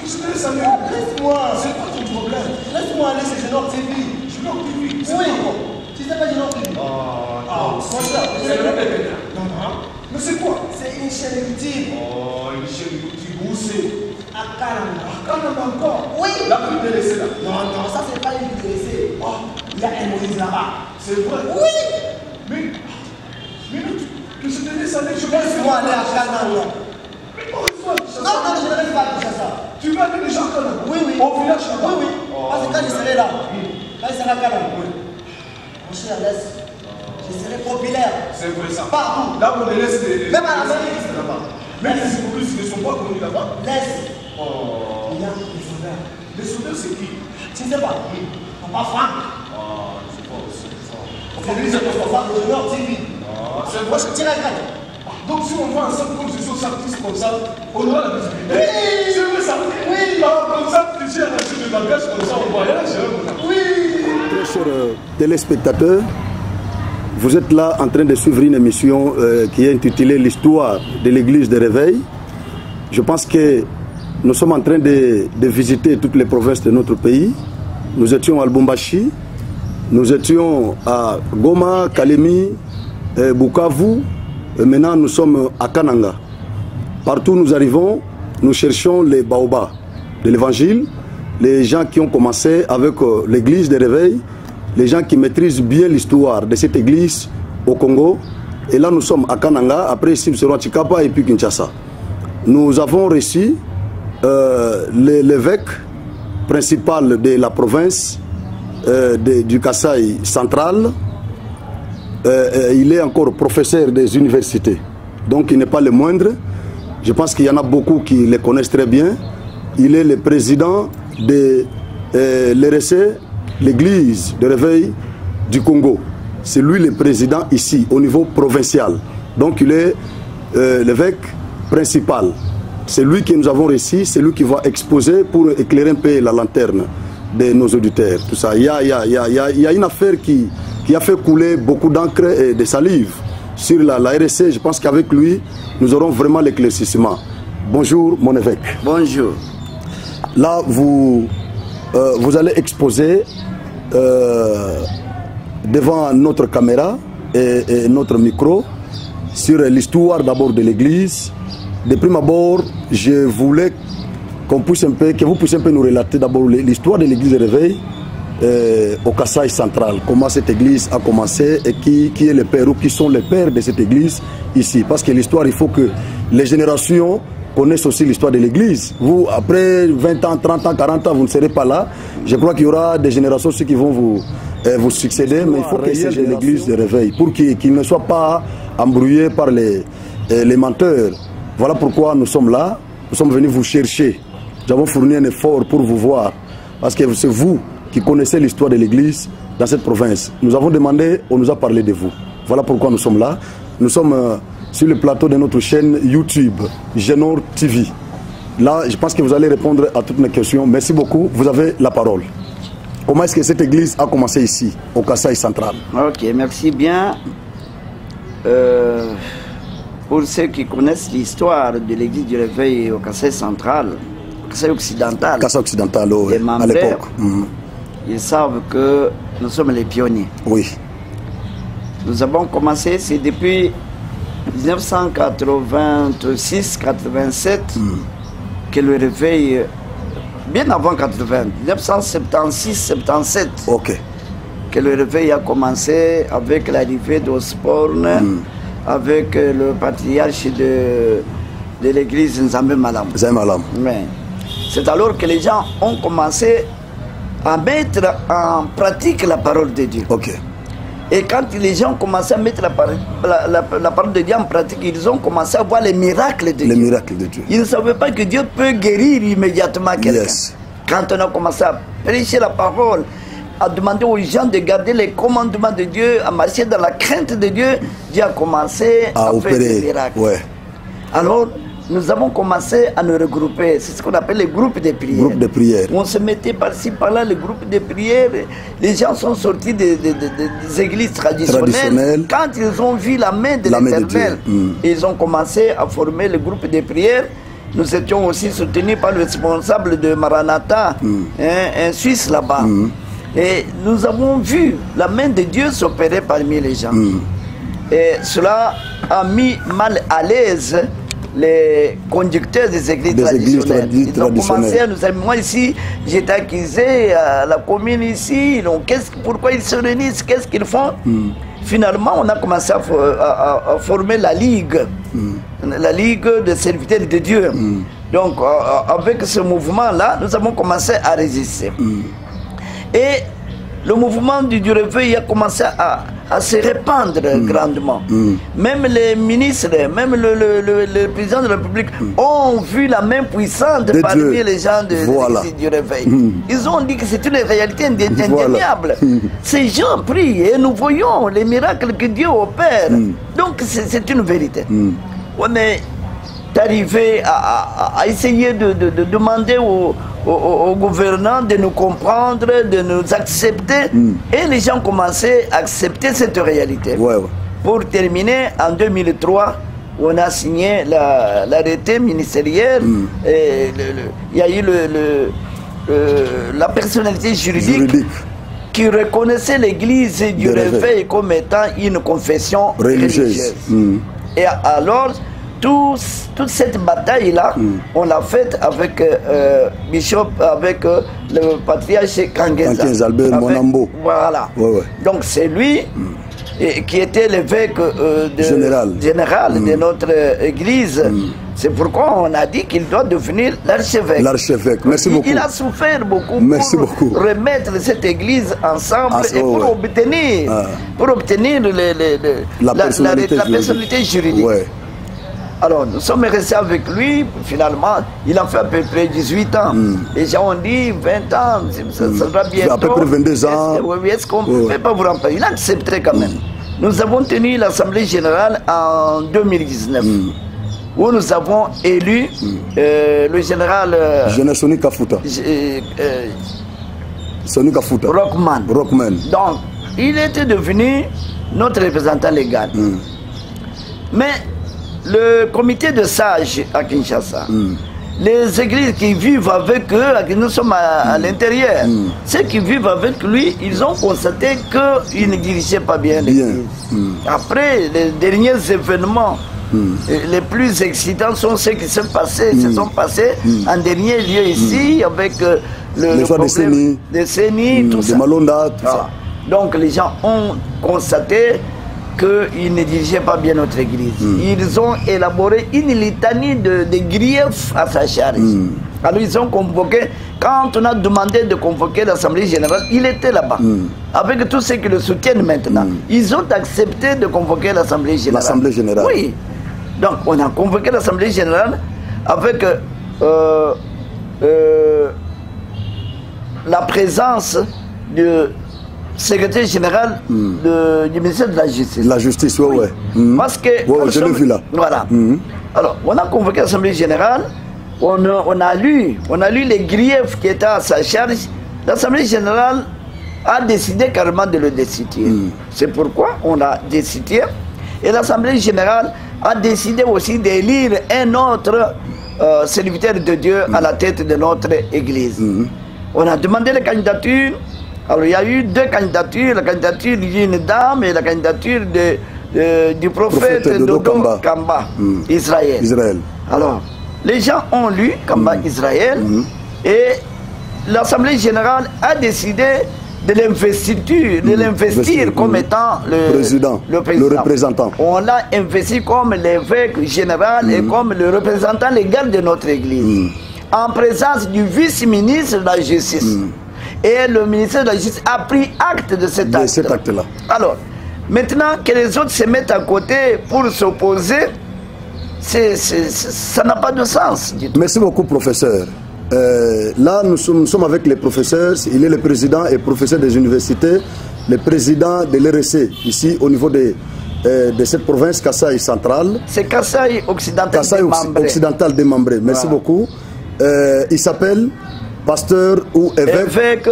Je te laisse aller. Laisse-moi. C'est quoi ton problème? Laisse-moi aller, c'est Génor TV. Génor TV. Oui. Tu sais pas Génor TV? Non. Non. Mais c'est quoi? C'est une chaîne YouTube. Oh, une chaîne YouTube. Où c'est? À Kananga. Kananga encore? Oui. La plus délaissée là. Non, ça c'est pas une délaissée. Oh, il y a un Moïse là-bas. C'est vrai? Oui. Mais je te laisse aller. Je vais Laisse-moi aller à Kananga. Mais Maurice-moi, Non, je ne reste pas à ça. tu vas aller déjà à Kananga? Oui. Au village là-bas? Oui. Parce que quand je serai là, quand je serai à Kananga, mon cher, laisse. Je serai populaire. C'est vrai ça. Partout. Là, on les laisse Même à l'Amérique. là-bas. Même les hypocrites ne sont pas connus là-bas. Laisse. Oh. Il y a des soldats. Les soldats, c'est qui? Tu ne sais pas. Papa Franck. Ah, je sais pas aussi. C'est lui, c'est ton papa de Génor TV. Ah, c'est Moi, vrai. je tire à Kananga. Donc si on voit ensemble comme je suis artiste comme ça, on aura la visibilité. Oui. C'est vrai ça? Oui. Alors comme ça, tu sais, à la suite de la pièce, comme ça, on voyage. Oui. Très chers téléspectateurs, vous êtes là en train de suivre une émission qui est intitulée l'histoire de l'église de Réveil. Je pense que nous sommes en train de visiter toutes les provinces de notre pays. Nous étions à Lubumbashi, nous étions à Goma, Kalemi, Bukavu, et maintenant nous sommes à Kananga. Partout où nous arrivons, nous cherchons les baobabs de l'évangile, les gens qui ont commencé avec l'église de Réveil, les gens qui maîtrisent bien l'histoire de cette église au Congo. Et là nous sommes à Kananga, après ici nous serons à Chikapa et puis Kinshasa. Nous avons reçu l'évêque principal de la province du Kasaï central. Il est encore professeur des universités, donc il n'est pas le moindre. Je pense qu'il y en a beaucoup qui le connaissent très bien. Il est le président de l'RC, l'église de Réveil du Congo. C'est lui le président ici, au niveau provincial. Donc il est l'évêque principal. C'est lui que nous avons reçu, c'est lui qui va exposer pour éclairer un peu la lanterne de nos auditeurs. Tout ça. Il y a une affaire qui a fait couler beaucoup d'encre et de salive sur la RSC. Je pense qu'avec lui, nous aurons vraiment l'éclaircissement. Bonjour, mon évêque. Bonjour. Là, vous allez exposer devant notre caméra et notre micro sur l'histoire d'abord de l'église. De prime abord, je voulais que vous puissiez un peu nous relater d'abord l'histoire de l'église de Réveil au Kasaï central. Comment cette église a commencé et qui est le père ou qui sont les pères de cette église ici. Parce que l'histoire, il faut que les générations connaissent aussi l'histoire de l'église. Vous, après 20 ans, 30 ans, 40 ans, vous ne serez pas là. Je crois qu'il y aura des générations aussi qui vont vous succéder, mais il faut que c'est l'église de Réveil pour qu'il ne soit pas embrouillé par les menteurs. Voilà pourquoi nous sommes là. Nous sommes venus vous chercher. Nous avons fourni un effort pour vous voir. Parce que c'est vous qui connaissez l'histoire de l'église dans cette province. Nous avons demandé, on nous a parlé de vous. Voilà pourquoi nous sommes là. Nous sommes sur le plateau de notre chaîne YouTube, Génor TV. Là, je pense que vous allez répondre à toutes mes questions. Merci beaucoup. Vous avez la parole. Comment est-ce que cette église a commencé ici, au Kasaï central? Ok, merci bien. Pour ceux qui connaissent l'histoire de l'église du Réveil au Kasaï central, au Kasaï occidental, Kasaï occidental, oui, à l'époque. Ils savent que nous sommes les pionniers. Oui. Nous avons commencé, c'est depuis 1986-87 que le Réveil, bien avant 80, 1976-77, que le Réveil a commencé avec l'arrivée d'Osborne, avec le patriarche de l'église Nzambe Malam. C'est alors que les gens ont commencé à mettre en pratique la parole de Dieu. Et quand les gens ont commencé à mettre la parole de Dieu en pratique, ils ont commencé à voir les miracles de Dieu. Ils ne savaient pas que Dieu peut guérir immédiatement quelqu'un. Quand on a commencé à prêcher la parole, à demander aux gens de garder les commandements de Dieu, à marcher dans la crainte de Dieu, Dieu a commencé à faire des miracles. Alors, nous avons commencé à nous regrouper. C'est ce qu'on appelle les groupes de prière. On se mettait par-ci, par-là, les groupes de prière. Les gens sont sortis des églises traditionnelles. Quand ils ont vu la main de l'Éternel, ils ont commencé à former le groupe de prière. nous étions aussi soutenus par le responsable de Maranatha, un Suisse là-bas. Et nous avons vu la main de Dieu s'opérer parmi les gens. Et cela a mis mal à l'aise les conducteurs des églises traditionnelles. Ils ont commencé à nous dire, moi ici, j'étais accusé à la commune ici, donc pourquoi ils se réunissent, qu'est-ce qu'ils font? Finalement, on a commencé à former la Ligue, la Ligue des serviteurs de Dieu. Donc, avec ce mouvement-là, nous avons commencé à résister. Et le mouvement du réveil a commencé à se répandre grandement. Même les ministres, même le président de la République ont vu la main puissante parmi les gens du réveil. Ils ont dit que c'est une réalité indéniable. Ces gens prient et nous voyons les miracles que Dieu opère. Donc c'est une vérité. On est arrivé à essayer de demander aux gouvernants de nous comprendre, de nous accepter. Et les gens commençaient à accepter cette réalité. Pour terminer, en 2003, on a signé l'arrêté ministériel. Il y a eu la personnalité juridique qui reconnaissait l'église du réveil comme étant une confession religieuse. Et alors, toute cette bataille-là, on l'a faite avec Bishop, avec le patriarche Kangenza. Albert Monambo. Voilà. Donc c'est lui qui était l'évêque général de notre église. C'est pourquoi on a dit qu'il doit devenir l'archevêque. L'archevêque, merci beaucoup. Il a souffert beaucoup pour remettre cette église ensemble et pour obtenir la personnalité juridique. Alors, nous sommes restés avec lui, finalement, il a fait à peu près 18 ans. Les gens ont dit 20 ans, ça sera bientôt. À peu près 22 ans. Est-ce qu'on ne peut pas vous remplacer? Il accepterait quand même. Nous avons tenu l'Assemblée générale en 2019, où nous avons élu le général... Soni Kafuta. Soni Kafuta. Rockman. Donc, il était devenu notre représentant légal. Mais... le comité de sages à Kinshasa, les églises qui vivent avec eux, nous sommes à l'intérieur, ceux qui vivent avec lui, ils ont constaté qu'il ne dirigeait pas bien l'église. Après, les derniers événements les plus excitants sont ceux qui se sont passés en dernier lieu ici, avec le problème des CENI, tout ça. Malonda, tout ça. Donc les gens ont constaté qu'ils ne dirigeaient pas bien notre église. Ils ont élaboré une litanie de griefs à sa charge. Alors ils ont convoqué, quand on a demandé de convoquer l'Assemblée générale, il était là-bas, avec tous ceux qui le soutiennent maintenant. Ils ont accepté de convoquer l'Assemblée générale. L'Assemblée générale. Oui. Donc on a convoqué l'Assemblée générale avec la présence de secrétaire général du ministère de la Justice. La justice, oui. Parce que... je l'ai vu là. Voilà. Alors, on a convoqué l'Assemblée générale, on a lu les griefs qui étaient à sa charge. L'Assemblée générale a décidé carrément de le destituer. C'est pourquoi on l'a destitué. Et l'Assemblée générale a décidé aussi d'élire un autre serviteur de Dieu à la tête de notre église. On a demandé les candidatures. Alors il y a eu deux candidatures, la candidature d'une dame et la candidature du prophète Dodo Kamba, Israël. Alors, les gens ont lu Kamba Israël et l'Assemblée générale a décidé de l'investir comme étant le représentant. On l'a investi comme l'évêque général et comme le représentant légal de notre église, en présence du vice-ministre de la Justice. Et le ministère de la Justice a pris acte de cet acte-là. Alors, maintenant que les autres se mettent à côté pour s'opposer, ça n'a pas de sens. Merci beaucoup, professeur. Là, nous sommes avec les professeurs. Il est le président et professeur des universités, le président de l'RSC, ici au niveau de cette province, Kasaï centrale. C'est Kasaï occidental. Kasaï occidental démembré. Merci beaucoup. Il s'appelle pasteur ou évêque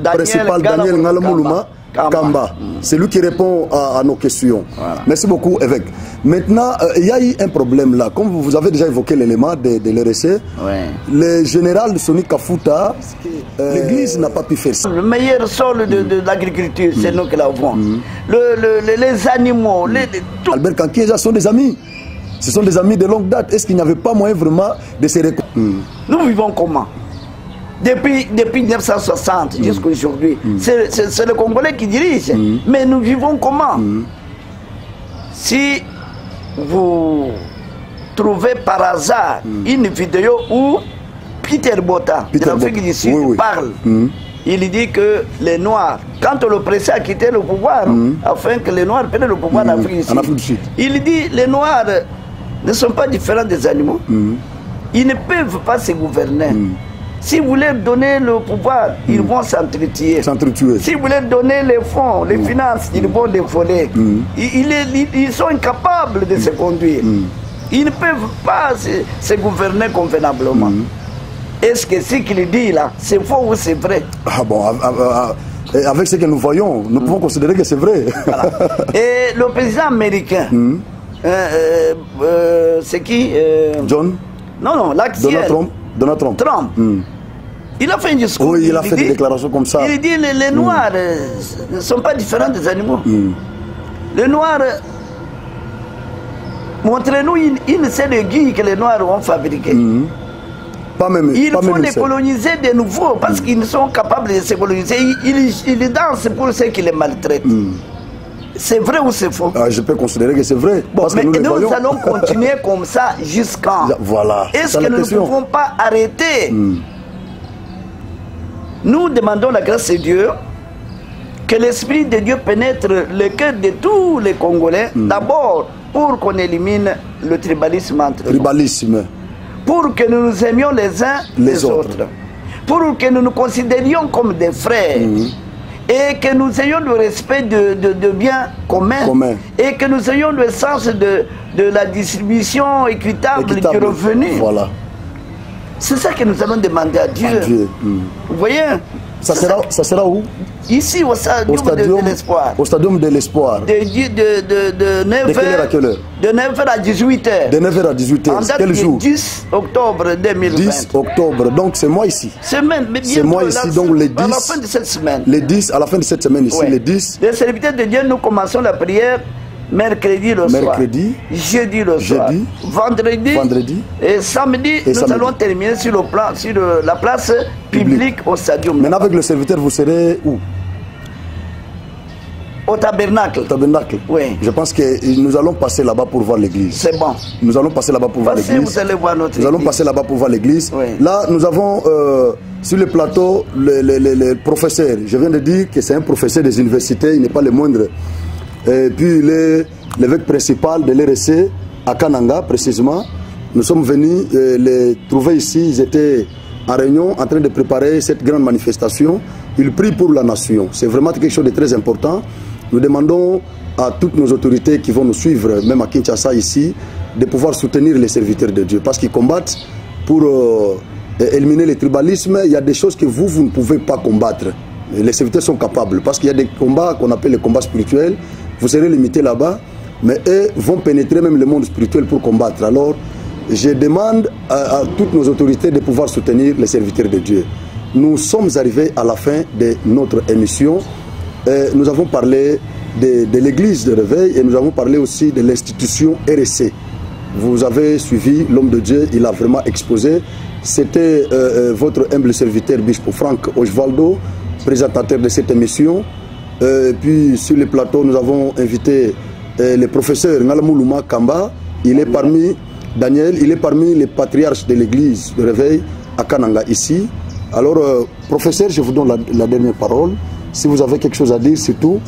principal Daniel Ngalamoulouma Kamba. C'est lui qui répond à nos questions. Voilà. Merci beaucoup, évêque. Maintenant, il y a eu un problème là. Comme vous avez déjà évoqué l'élément de l'RSC, le général Soni Kafuta, l'église n'a pas pu faire ça. Le meilleur sol de l'agriculture, c'est nous qui l'avons. Les animaux, tout. Albert Kankieza sont des amis. Ce sont des amis de longue date. Est-ce qu'il n'y avait pas moyen vraiment de se réconcilier? Nous vivons comment? Depuis 1960 jusqu'à aujourd'hui, c'est le Congolais qui dirige. Mais nous vivons comment? Si vous trouvez par hasard une vidéo où Peter Bota, de l'Afrique du Sud, parle, il dit que les Noirs, quand le président a quitté le pouvoir, afin que les Noirs prennent le pouvoir en Afrique du Sud, il dit les Noirs ne sont pas différents des animaux. Ils ne peuvent pas se gouverner. Si vous leur donnez le pouvoir, ils vont s'entretuer. Si vous leur donnez les fonds, les finances, ils vont les voler. Ils sont incapables de se conduire. Ils ne peuvent pas se gouverner convenablement. Est-ce que ce qu'il dit là, c'est faux ou c'est vrai? Ah bon, avec ce que nous voyons, nous pouvons considérer que c'est vrai. Voilà. Et le président américain, c'est qui John? Non, l'actuel. Donald Trump. Il a fait un discours. Oui, il a fait des déclarations comme ça. Il dit les Noirs ne sont pas différents des animaux. Les Noirs, montrez-nous une seule aiguille que les Noirs ont fabriquée. Il faut les coloniser de nouveau parce qu'ils sont capables de se coloniser. Ils dansent pour ceux qui les maltraitent. C'est vrai ou c'est faux? Je peux considérer que c'est vrai. Bon, mais nous allons continuer comme ça jusqu'à. Voilà. Est-ce que nous ne pouvons pas arrêter? Nous demandons la grâce de Dieu, que l'Esprit de Dieu pénètre le cœur de tous les Congolais, d'abord pour qu'on élimine le tribalisme entre nous. Pour que nous nous aimions les uns les autres. Pour que nous nous considérions comme des frères. Et que nous ayons le respect de biens communs. Et que nous ayons le sens de la distribution équitable du revenu. Voilà. C'est ça que nous allons demander à Dieu. Vous voyez? Ça sera où? Ici, au stadium de l'Espoir. Au stadium de l'Espoir. De 9h à quelle heure? De 9h à 18h. De 9h à 18h. Quel jour? 10 octobre 2020. 10 octobre. Donc c'est moi ici. C'est moi ici, donc les 10. À la fin de cette semaine. Les 10, à la fin de cette semaine ici, les 10. Les serviteurs de Dieu, nous commençons la prière mercredi le soir. Jeudi le soir. Vendredi. Et samedi, nous allons terminer sur la place publique au stadium. Maintenant, avec le serviteur, vous serez où? Au tabernacle. Oui. Je pense que nous allons passer là-bas pour voir l'église. C'est bon. Nous allons passer là-bas pour voir l'église. Vous allez voir notre église. Nous allons passer là-bas pour voir l'église. Oui. Là, nous avons sur le plateau le professeur. Je viens de dire que c'est un professeur des universités, il n'est pas le moindre. Et puis l'évêque principal de l'RSC à Kananga, précisément. Nous sommes venus les trouver ici. Ils étaient en réunion en train de préparer cette grande manifestation. Ils prient pour la nation. C'est vraiment quelque chose de très important. Nous demandons à toutes nos autorités qui vont nous suivre, même à Kinshasa ici, de pouvoir soutenir les serviteurs de Dieu. Parce qu'ils combattent pour éliminer le tribalisme. Il y a des choses que vous ne pouvez pas combattre. Les serviteurs sont capables. Parce qu'il y a des combats qu'on appelle les combats spirituels. Vous serez limités là-bas. Mais eux vont pénétrer même le monde spirituel pour combattre. Alors, je demande à toutes nos autorités de pouvoir soutenir les serviteurs de Dieu. Nous sommes arrivés à la fin de notre émission. Nous avons parlé de l'église de réveil et nous avons parlé aussi de l'institution RSC. Vous avez suivi l'homme de Dieu, il a vraiment exposé. C'était votre humble serviteur, Bispo Franck Osvaldo, présentateur de cette émission. Puis sur le plateau, nous avons invité le professeur Ngalamoulouma Kamba. Il est parmi Daniel, il est parmi les patriarches de l'église de réveil à Kananga ici. Alors, professeur, je vous donne la dernière parole. Si vous avez quelque chose à dire, surtout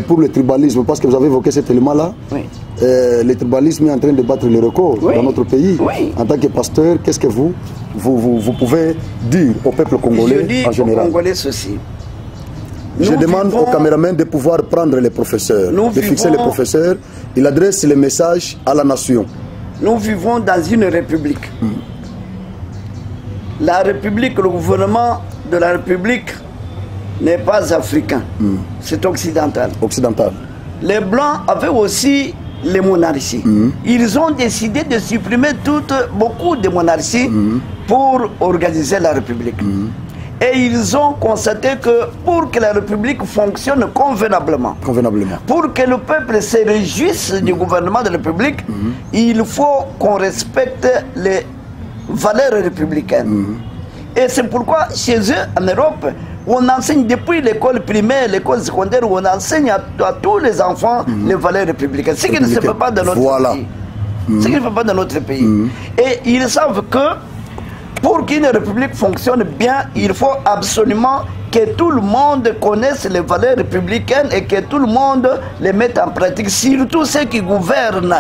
pour le tribalisme, parce que vous avez évoqué cet élément-là, le tribalisme est en train de battre les records dans notre pays. En tant que pasteur, qu'est-ce que vous pouvez dire au peuple congolais en général? Je dis aux Congolais ceci. Je demande au caméraman de pouvoir prendre les professeurs, de fixer les professeurs. Il adresse les messages à la nation. Nous vivons dans une république. La république, le gouvernement de la république n'est pas africain, c'est occidental. Occidental. Les Blancs avaient aussi les monarchies. Ils ont décidé de supprimer beaucoup de monarchies pour organiser la République. Et ils ont constaté que pour que la République fonctionne convenablement, pour que le peuple se réjouisse du gouvernement de la République, il faut qu'on respecte les valeurs républicaines. Et c'est pourquoi chez eux, en Europe, on enseigne depuis l'école primaire, l'école secondaire, on enseigne à tous les enfants les valeurs républicaines. Ce qui ne se fait pas dans notre pays. Ce qui ne se fait pas dans notre pays. Et ils savent que pour qu'une république fonctionne bien, il faut absolument que tout le monde connaisse les valeurs républicaines et que tout le monde les mette en pratique, surtout ceux qui gouvernent.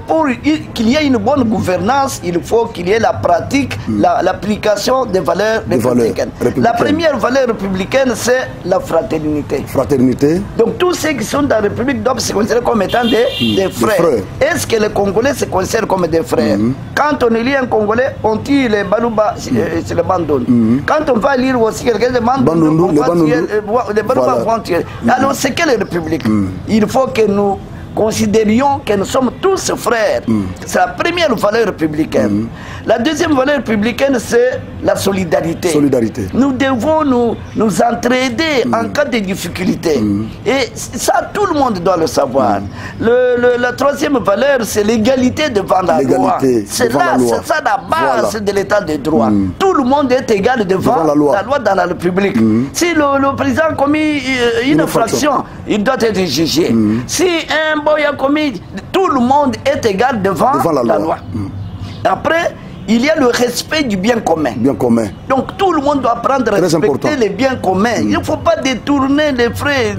Pour qu'il y ait une bonne gouvernance, il faut qu'il y ait la pratique, l'application des valeurs républicaines. La première valeur républicaine, c'est la fraternité. Fraternité. Donc tous ceux qui sont dans la République doivent se considérer comme étant des frères. Est-ce que les Congolais se considèrent comme des frères? Quand on élit un Congolais, on tire les Balouba, c'est le Bandon. Quand on va lire aussi quelqu'un de Bandon, les Balouba vont tirer. Alors c'est quelle République? Il faut que nous considérions que nous sommes tous frères. C'est la première valeur républicaine. La deuxième valeur républicaine, c'est la solidarité. Nous devons nous entraider en cas de difficulté. Et ça, tout le monde doit le savoir. La troisième valeur, c'est l'égalité devant la loi. C'est ça la base de l'état de droit. Tout le monde est égal devant la loi dans la République. Si le président a commis une infraction, il doit être jugé. Si un boy a commis, tout le monde est égal devant la loi. Après, il y a le respect du bien commun. Donc tout le monde doit apprendre à respecter les biens communs. Il ne faut pas détourner les frais,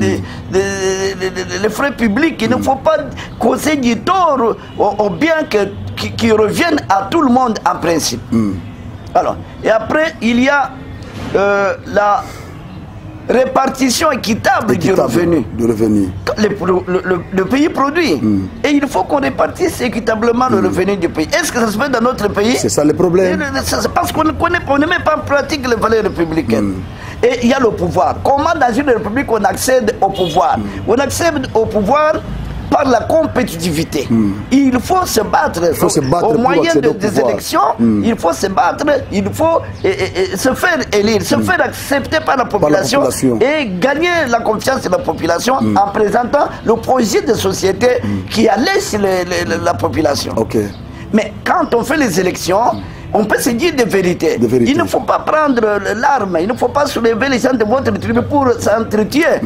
les frais publics. Il ne faut pas causer du tort aux biens qui reviennent à tout le monde en principe. Alors, et après, il y a la répartition équitable du revenu. Le pays produit. Et il faut qu'on répartisse équitablement le revenu du pays. Est-ce que ça se fait dans notre pays? C'est ça le problème. C'est parce qu'on ne met pas en pratique les valeurs républicaines. Et il y a le pouvoir. Comment dans une république on accède au pouvoir? On accède au pouvoir par la compétitivité. Il faut se battre, au moyen des élections. Il faut se battre, il faut se faire élire, se faire accepter par la population et gagner la confiance de la population en présentant le projet de société qui allège la population. Mais quand on fait les élections, on peut se dire des vérités. Il ne faut pas prendre l'arme, il ne faut pas soulever les gens de votre tribu pour s'entretuer.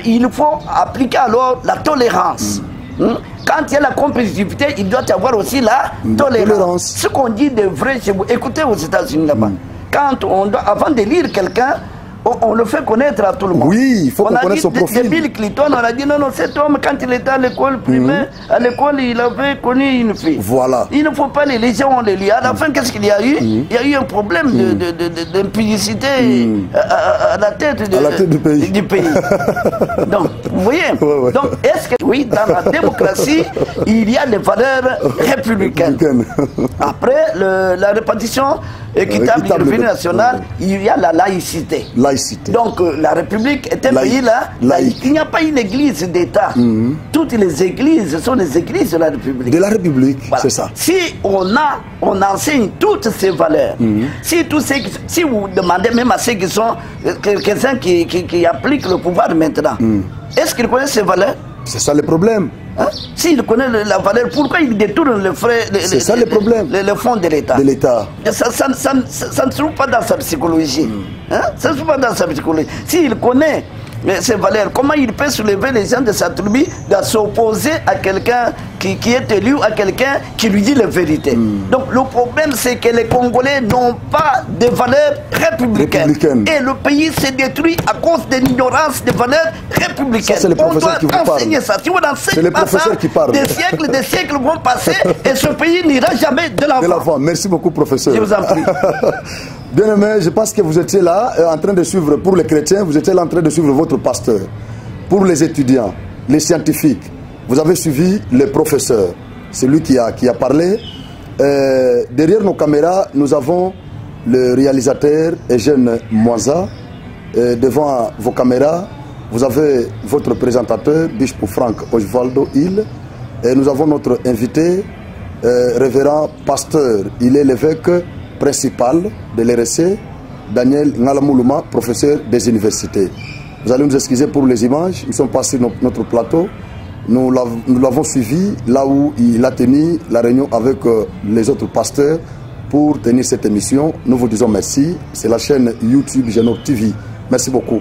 Il faut appliquer alors la tolérance. Quand il y a la compétitivité, il doit y avoir aussi la tolérance. Ce qu'on dit de vrai chez vous, écoutez aux États-Unis là-bas, quand on doit, avant de lire quelqu'un, on le fait connaître à tout le monde. Oui, il faut qu'on connaisse son profil. Bill Clinton, on a dit non, cet homme, quand il était à l'école primaire, à l'école, il avait connu une fille. Voilà. Il ne faut pas les gens, on les lit. À la fin, qu'est-ce qu'il y a eu? Il y a eu un problème d'impudicité à la tête du pays. Donc, vous voyez? Donc, est-ce que, oui, dans la démocratie, il y a des valeurs républicaines. Après, la répartition équitable du revenu national, il y a la laïcité. Donc la République est un pays là, il n'y a pas une église d'État. Toutes les églises sont les églises de la République. De la République, voilà. C'est ça. Si on enseigne toutes ces valeurs, si vous demandez même à ceux qui sont quelqu'un qui applique le pouvoir maintenant, est-ce qu'ils connaissent ces valeurs? C'est ça le problème. S'il connaît la valeur, pourquoi il détourne les frais, c'est ça le problème. Les fonds de l'État. Ça ne se trouve pas dans sa psychologie. Ça ne se trouve pas dans sa psychologie. S'il connaît ces valeurs, comment il peut soulever les gens de sa tribu de s'opposer à quelqu'un qui est élu, à quelqu'un qui lui dit la vérité? Donc le problème, c'est que les Congolais n'ont pas de valeurs républicaines. Et le pays s'est détruit à cause de l'ignorance des valeurs républicaines. Ça, on doit enseigner ça. Si on enseigne pas ça, des siècles vont passer et ce pays n'ira jamais de l'avant. Merci beaucoup, professeur. Je vous en prie. Bien aimé, je pense que vous étiez là en train de suivre, pour les chrétiens, vous étiez là en train de suivre votre pasteur. Pour les étudiants, les scientifiques, vous avez suivi le professeur, celui qui a parlé. Derrière nos caméras, nous avons le réalisateur Eugène Mwanza devant vos caméras, vous avez votre présentateur, Bishop Frank Osvaldo Hill, et nous avons notre invité, révérend pasteur. Il est l'évêque principal de l'RSC, Daniel Ngalamoulouma, professeur des universités. Vous allez nous excuser pour les images, nous sommes passés sur notre plateau, nous l'avons suivi là où il a tenu la réunion avec les autres pasteurs pour tenir cette émission. Nous vous disons merci, c'est la chaîne YouTube Genor TV. Merci beaucoup.